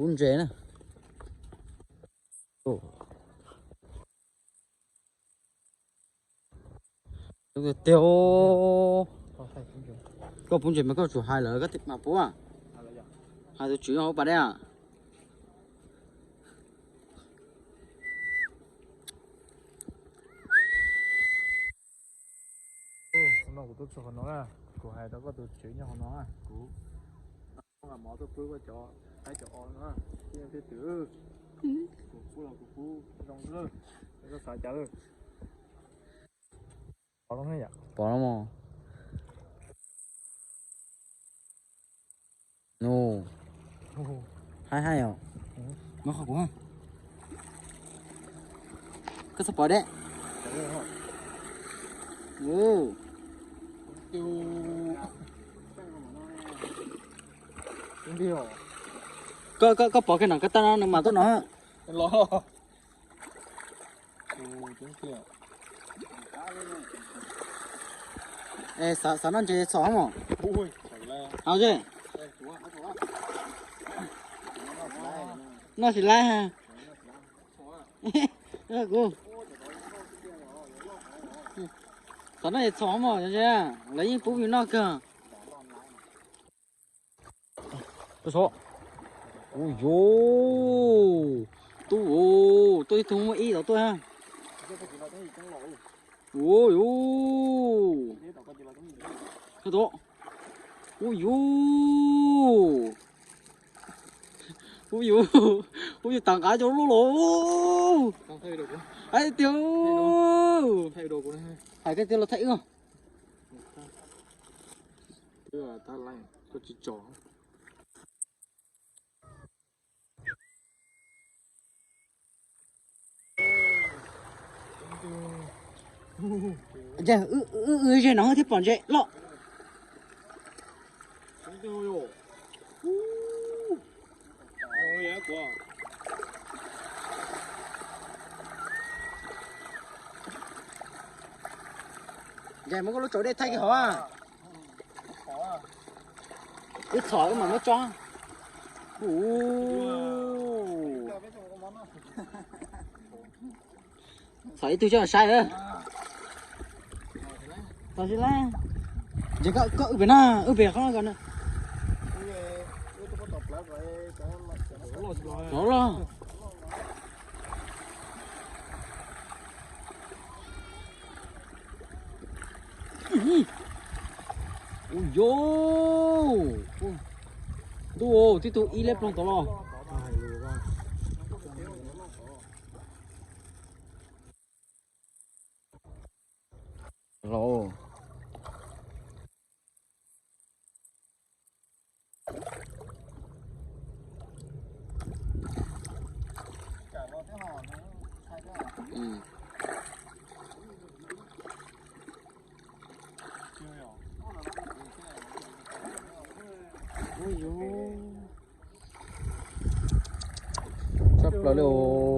bún rễ nè. Ồ. Cái tiêu có bún rễ mà có chủ hai là cái thịt mà bố à. Hai đứa chủ họ bà đây à. nó của tôi cho nó à, của hai đó có tôi chửi nhau nó à, của không là mỏ tôi cứ qua chỗ hai chỗ nó, cái thứ tử, của phú là của phú, trong nữa, nó xả chả rồi, bỏ nó hết vậy, Bỏ nó mà. No. Hai à. Nó không quá. Cái sắp bỏ đấy. Ồ. không biết rồi, Có bỏ cái nào cái ta nó mà tôi nói. lo, chính kia, Ê sao nó chơi xóa mà. ui, phải là, Ao chứ. Nó chỉ lai ha. Cô. Sao nó xóa mà chứ? Lấy những phú vì nó cơ. Tôi số. Ôi dô. Tôi không có ý đó tôi ha. Ôi dô. Cái đó. Ôi dô. Ôi dô. Ôi dô tặng cá cho lỗ lỗ. không thay đồ của, Ai tiêu. thay đồ của nó, Hai cái tiêu là thấy không? tức là ta lại có chỉ trỏ. Giờ giờ nó thì bọn dễ lọ. không tiêu rồi, ôi á quá, Giờ mới có lúc chỗ đây thay cái hỏ à. Ít sỏi mà nó cho. Sỏi tôi cho là sai rồi. Tao chỉ là giờ có ở bên nào ở bên không còn nữa. Đó rồi. Ôi dô. Đồ thì tôi y lép lòng tao lo. Rồi. Ừ. Ôi dô. Sắp là đồ.